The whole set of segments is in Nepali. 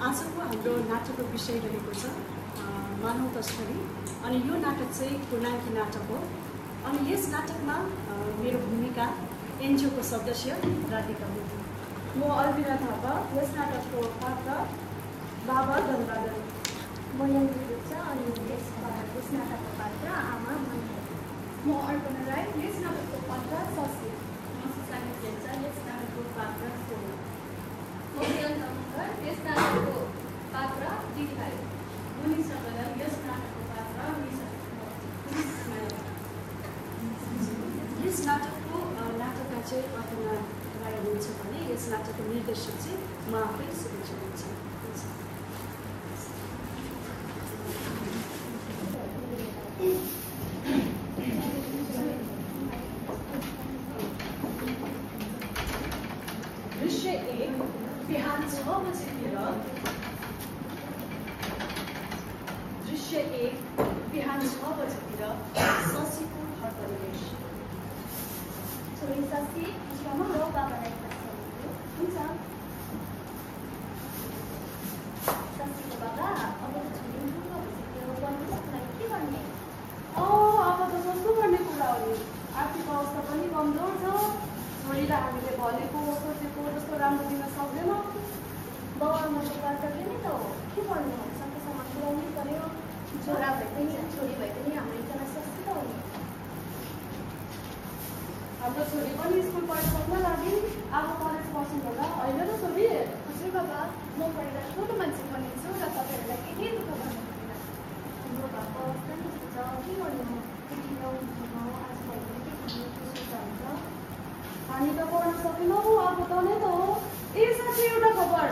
आजको हाम्रो नाटकको विषय रहेको छ मानव तस्करी। अनि यो नाटक चाहिँ पूर्णाङ्की नाटक हो। अनि यस नाटकमा मेरो भूमिका एनजिओको सदस्य राधिका मुथु। म अल्बिना थापा, यस नाटकको पात्र बाबा गङ्गाधर। म यङ्गी गुप्ता अनि यस नाटकको पात्र आमा मन्दिर। म अर्पणा राई, यस नाटकको पात्र शशी। म सुसानी शेर्पा, यस नाटकको पात्र सोना। म प्रियङ्का मगर, यस नाटकको पात्र दिदीभाइ। मुनिसा बदल, यस नाटकको पात्र निशा। यस नाटकको नाटकका चाहिँ अर्पणा राई हुनुहुन्छ भने यस नाटकको निर्देशक चाहिँ म आफै सुनिश्चित हुन्छ। दृश्य 1 बिहान 6 बजेतिर। दृश्य 1 बिहान 6 बजेतिर शशीको घर परिवेश। छोरी शशी भित्रमा हो, बाबालाई हुन्छ। शशीको बाबा अब छोरी ठुलो भइसक्यो, पढ्नुको लागि के गर्ने? अब त सस्तो गर्ने कुरा हो नि। आर्थिक अवस्था पनि कमजोर छ। छोरीलाई हामीले भनेको सोचेको जस्तो राम्रो दिन सक्दैनौँ। बाबुआमाको कर्तव्य नै त हो, के गर्नु? सकेसम्म पुऱ्याउनै पर्यो। छोरा भए पनि छोरी भए पनि हाम्रो एकजना शशी त हो नि। हाम्रो छोरी पनि स्कुल पढ्न लागि अब कलेज पढ्छु होला, होइन र छोरी? हजुर बाबा, म पढेर ठुलो मान्छे बनिन्छु र तपाईँहरूलाई केही दुःख गर्नु पर्दैन। हाम्रो घरको अवस्था नै यस्तो छ, के गर्नु? आजकल के खानु खुसी हुन्छ? हामी त पढ्न सकेनौँ, अब त नै त हो। ए साथी, एउटा खबर,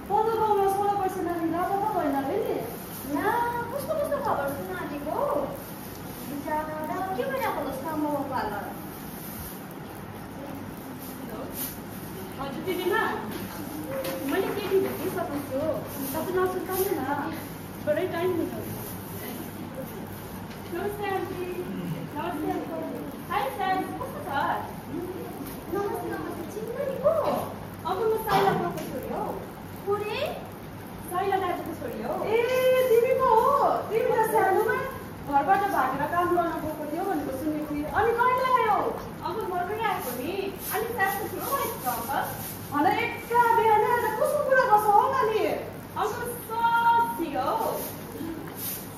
पदो गाउँमा 16 वर्ष नानी लापता भएन अरे नि। ला, कस्तो कस्तो खबर सुन्न आँटेको? बिचरा के भइरहेको जस्तो आमाबाबु हाल? हजुर दिदीमा, मैले केटी भेटिसकेको छु। तपाईँ नसुर्ताउनु न, थोरै टाइम हुन्छ। नमस्ते आन्टी। नमस्ते अङ्कल। हाई सर, कस्तो छ? नमस्ते नमस्ते, चिन्नु नि को? अब म साइला बाबुको छोरी हौ। पुरै साइला दाजुको छोरी हौ। ए तिमी पो हो? तिमी त सानोमा घरबाट भागेर काम गर्न गएको थियो भनेको सुनेको थिएँ। अनि कहिले आयो? अब भर्खरै आएको नि। अनि सासको ठुलो भएको छ अङ्कल। हन एक्का बिहान आज कस्तो कुरा गर्छ हो नानी? अङ्कल ससी हो।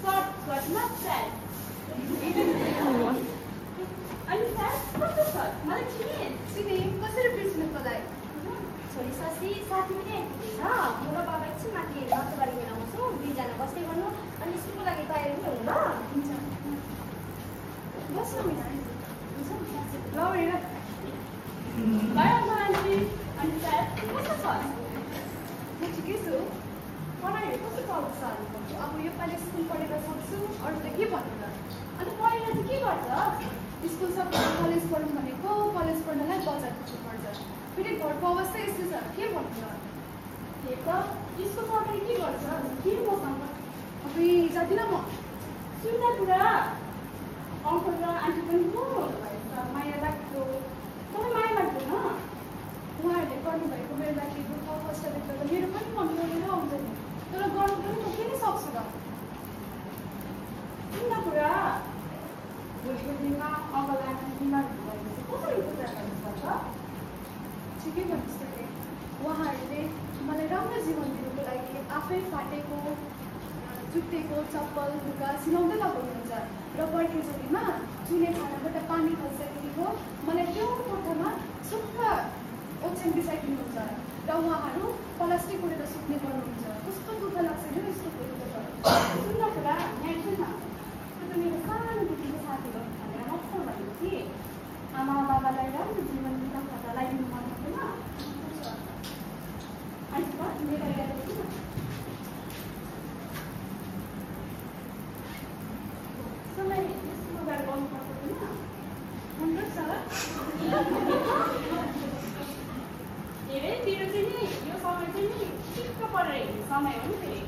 सर्टकटमा स्याट। अनि सास कस्तो छ? मलाई चिने? चिने, कसरी बिर्सिनुकोलाई? छोरी शशी साथी पनि आइपुगेछ। म र बाबा एकछिन माथि नर्सबारी गएर आउँछौँ, दुईजना बस्दै गर्नु अनि स्कुलको लागि तयारी पनि हुनु ल। हुन्छ, बस्नु मिस। ल हेर, बाई अङ्कल आन्टी। अनि सास कस्तो छ? म ठिकै छु। पढाइहरू कस्तो चल्छ? अब योपालि स्कुल पढेर सक्छु, अरू त के भन्नु त? अनि पढेर चाहिँ के गर्छ? स्कुल सकेर कलेज पढ्नु भनेको कलेज पढ्नलाई बजार पुग्नुपर्छ। फेरि घरको अवस्था यस्तो छ, के भन्नु? त्यही त, स्कुल पढेर के गर्छ? के मसँग? अब जाँदिनँ म। सुन्दा कुरा, अङ्कल र आन्टी पनि को हुनुभएछ? माया लाग्दो। तपाईँ माया लाग्दैन? उहाँहरूले गर्नुभएको मेरो लागि दुःख कष्ट देख्दा त मेरो पनि मन गरेर आउँछ नि। तर गर्नु पनि म के नै सक्छु र? सुन्दा कुरा, भोलिको दिनमा अङ्कल आन्टी बिमार हुनुभएपछि कसरी उपचार गर्नुपर्छ? ठिकै भन्नुहोस् तपाईँ। उहाँहरूले मलाई राम्रो जीवन दिनुको लागि आफै फाटेको जुत्तेको चप्पल लुगा सिलाउँदै लगाउनुहुन्छ र बर्खेजोरीमा चुने खानाबाट पानी खल्साइदिएको मलाई त्यो कोठामा सुक्ख ओछ्यान बिसाइदिनुहुन्छ र उहाँहरू प्लास्टिक उडेर सुत्ने गर्नुहुन्छ। कस्तो दुःख लाग्छ नि यस्तो कुरो त। सुन्दा कुरा, यहाँ सुन न, त्यो त मेरो सानोदेखिको साथी हो भनेर मक्सर भनेको कि आमा बाबालाई राम्रो जीवन दिन खतरालाई दिनु मन पर्दैन। अनि मेरो याद किन? समय यस्तो गएर गर्नु पर्दैन। हुन्छ सर। धेरै तेरो चाहिँ नि यो समय चाहिँ नि ठिक्क परेर हिँड्ने समय हो नि फेरि।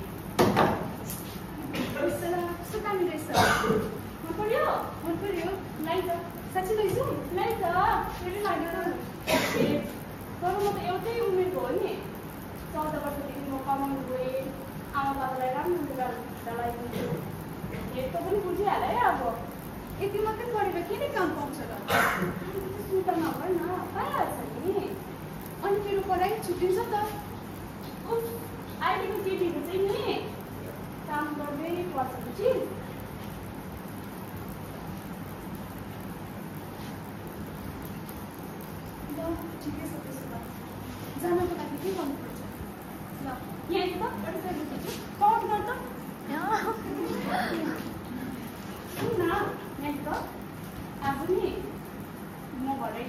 कस्तो दामी रहेछ। मन पर्यो? मन पर्यो। लाई त साँच्ची लैजाउँ? लाई त फेरि लाग्यो। तर म त एउटै उमेरको हो नि। 14 वर्षदेखि म कमाउनु गएँ, आमा बाबालाई राम्रो लुगा लगाइदिन्छु। हेर्को पनि बुझिहाल्यो है अब। यति मात्रै पढेर के नै काम पाउँछ र? सुर्ता नगर न, पाइहाल्छ नि। अनि मेरो पढाइ छुट्टिन्छ त? उफ, अहिलेको केटीहरू चाहिँ नि काम गर्दै पर्छ बुझिस्? ल ठिकै छ त्यसो भए जानको लागि के गर्नुपर्छ? ल यहाँ त एउटा बुझ्छु पाउट गर त सुन न यहाँ त आज नि म भरे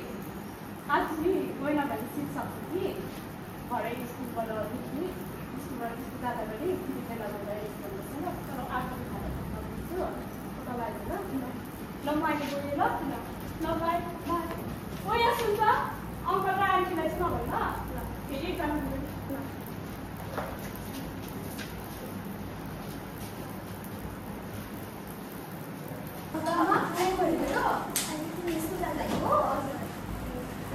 आज नि गएन भने सिट सक्छु कि भरे स्कुलबाट स्कुल जाँदा गरी त्यतिखेर लगाउँदा भन्दैछ तर आर्टको खाना पकाउँछु तपाईँहरू ल म अहिले गएँ ल बाई बाई ओ यहाँ सुन्छ अङ्कल र आन्टीलाई चाहिँ नभए ल फेरि एकजना ल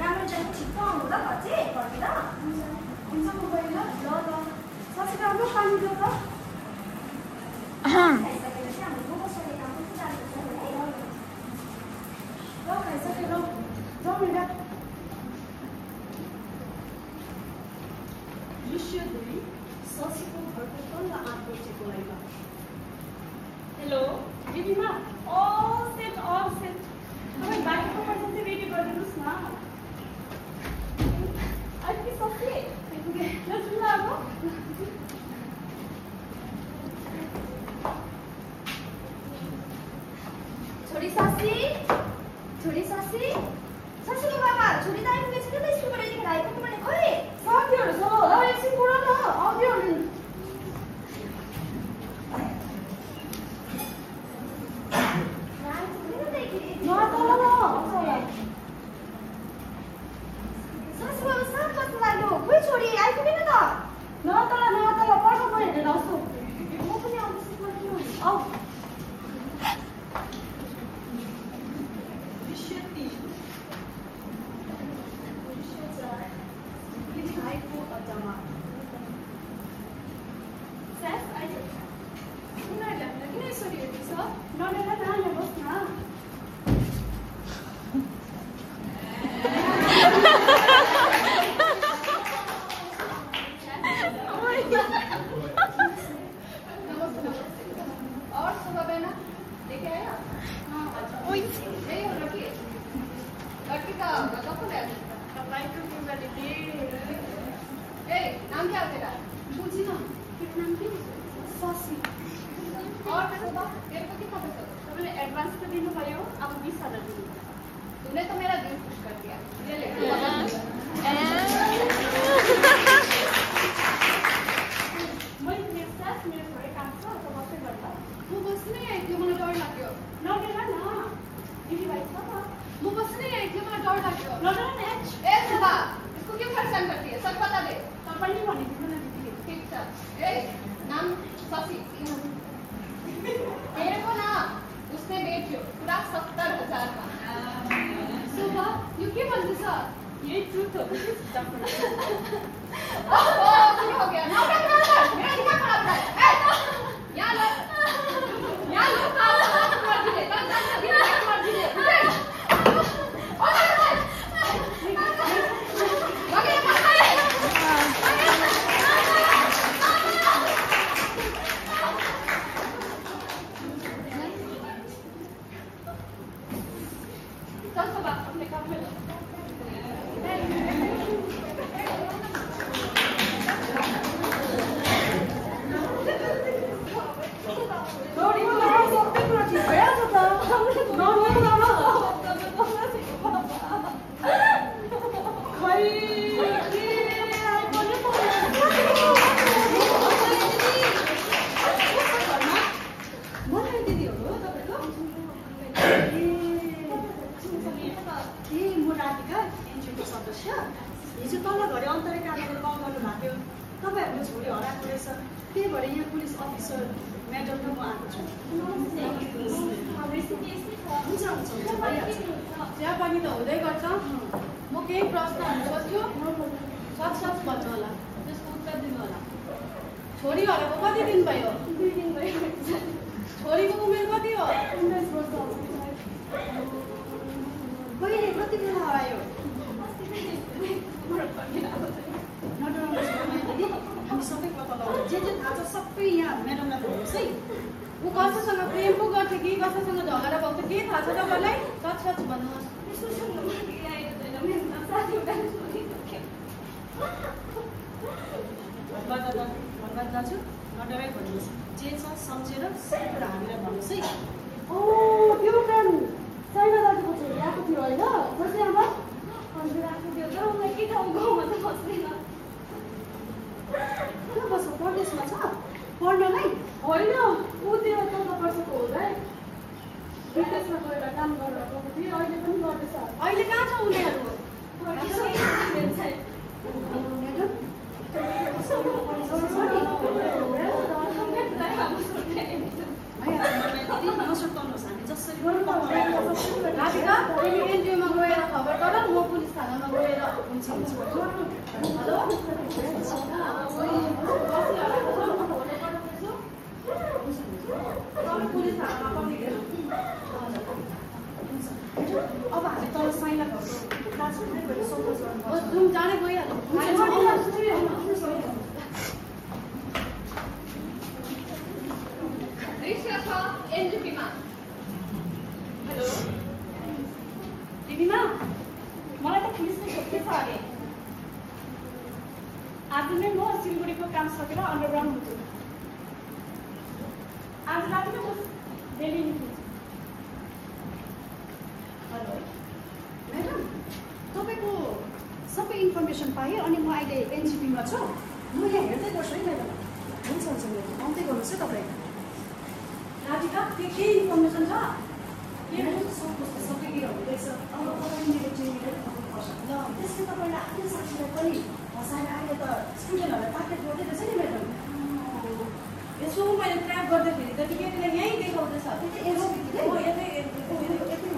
राम्रो जानु ठिक आउनु ल घर चाहिँ घरतिर हुन्छ म गएँ ल सबै राम्रो पानी दियो त खाइसकेर चाहिँ हाम्रो बस्ने काम पनि जानुपर्छ है ल खाइसकेर जाउँ न दृश्य 2 शशीको घरको तल्लो आँटको टेकोलाइमा। हेलो दिदीमा अल सेट तपाईँ बाइकको पर्सन चाहिँ रेडी गरिदिनुहोस् न अलिकति सबै आइपुगेँ ल जाउँ न अब छोरी सासी सासीको बाबा छोरी त आइपुगेछ नि त स्कुलबाट यतिखेर आइपुग्नु भने खोइ साथीहरू छ एकछिन कुरा न अघि आउनु दृश्य 3 दृश्य 4 भाइको अड्डामा। उनीहरूलाई किन यसरी हेर्दैछ? नडेर न यहाँ बस् न और सुबह बहना लेके आया? यही हो लड़की का कब है? नाम क्या तेरा? पूछी ना नाम क्या? शशि। और सुबह तेरे को कितना पैसा? तपाईँले एडभान्स त दिनुभयो अब 20,000 दिनु तूने तो मेरा दिल खुश कर दिया। ये ले मैले मेरो सास मेरो छोरी काम छ त बस्दै गर्दा वो बस नहीं आई थी मुझे डर लग गया। नडेर न दिदी भाइ छ त वो बस नहीं आई थी मुझे डर लग गया। नडेर न ए सुबह इसको क्यों परेशान करती है? सच बता दे। तपाईँले भनिदिनु न दिदी ठीक है। ए नाम शशि। मेरे को ना उसने बेचो पूरा 70,000 का। सुबह यू क्यों बोलती सर? यही ट्रुथ हो क्या हो गया? मेरा दिमाग खराब है। यहाँ लो काम कर दीजिए। चल सब अपने काम में हिजो तल घरे अन्तरे कामको कल गर्नु भएको थियो। तपाईँहरूले छोरी हराएको रहेछ, त्यही भएर यहाँ पुलिस अफिसर म्याडम र म आएको छु। हुन्छ भइहाल्छ। त्यहाँ पनि त हुँदै गर्छ। म केही प्रश्नहरू सोध्छु, सच भन्नु होला, त्यसको उत्तर दिनु होला। छोरी हराएको कति दिन भयो? 2 दिन भयो। छोरीको उमेर कति हो? 19 वर्ष हो। कहिले कति बेला हरायो? हामी सबै पत्ता लगाउँछौँ। जे थाहा छ सबै यहाँ म्याडमलाई भन्नुहोस् है। ऊ कसैसँग प्रेम पो गर्थ्यो कि कसैसँग झगडा भएको थियो के थाहा छ तपाईँलाई? सच भन्नुहोस्। भगवान् दाजु नडराइ भन्नुहोस्। जे छ सम्झेर सबै कुरा हामीलाई भन्नुहोस् है। त्यो काम साइना दाजुको छोरी आएको थियो होइन? कसले आमा? हजुर आएको थियो तर उनलाई के ठाउँ गाउँमा त बस्दैन। कहाँ बस्छ? परदेशमा छ? पढ्नलाई? होइन ऊ त्यो 14 वर्षको हुँदै विदेशमा गएर काम गरेर गएको थियो अहिले पनि गर्दैछ। अहिले कहाँ छ उनीहरू? नसुर्ताउनुहोस्, हामी जसरी राधिका तिमी एनजिओमा गएर खबर गर म पुलिस थानामा गएर हुन्छ हेलो पुलिस थानामा कम्प्लेन अब हामी तल साइना घरको क्लासमै गएर सोधोस् गर्नुपर्छ। जुम जाने गइहाल्नु दृश्य छ एनजिपीमा। हेलो दिदीमा मलाई त पुलिसले सोध्दैछ अरे। आज नै म सिलगढीको काम सकेर अन्डरग्राउन्ड हुन्छु। आज राति नै म दिल्ली निस्किन्छु। हेलो म्याडम, तपाईँको सबै इन्फर्मेसन पाएँ अनि म अहिले एनजिपीमा छु। म यहाँ हेर्दै गर्छु है म्याडम। हुन्छ म्याडम, आउँदै गर्नुहोस् है तपाईँ। राधिका के इन्फर्मेसन छ? सबै हुँदैछ। अब तपाईँ मेरो टिमले पर्छ ल त्यसले तपाईँलाई आफ्नो साथीलाई पनि हँसाएर अहिले त स्टुडेन्टहरूलाई टार्गेट गर्दै रहेछ नि म्याडम। यसो मैले ट्र्याक गर्दाखेरि त केटीलाई यहीँ देखाउँदैछ।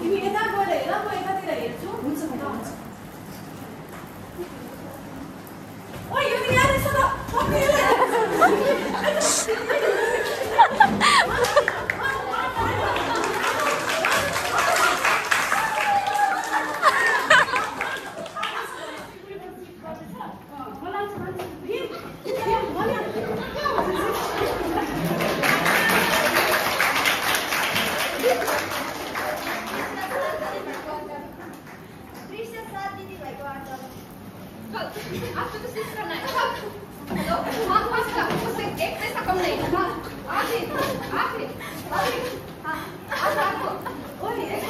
तिमी यता गएर हेर म यतातिर हेर्छु। हुन्छ म्याडम, हुन्छ। ओ यो त यहाँ रहेछ त। आपको तो सिर्फ करना है। हेलो हाँ फास्ट उससे एक पैसा कम नहीं। हाँ आगे आगे आगे हाँ आज आपको ओए एक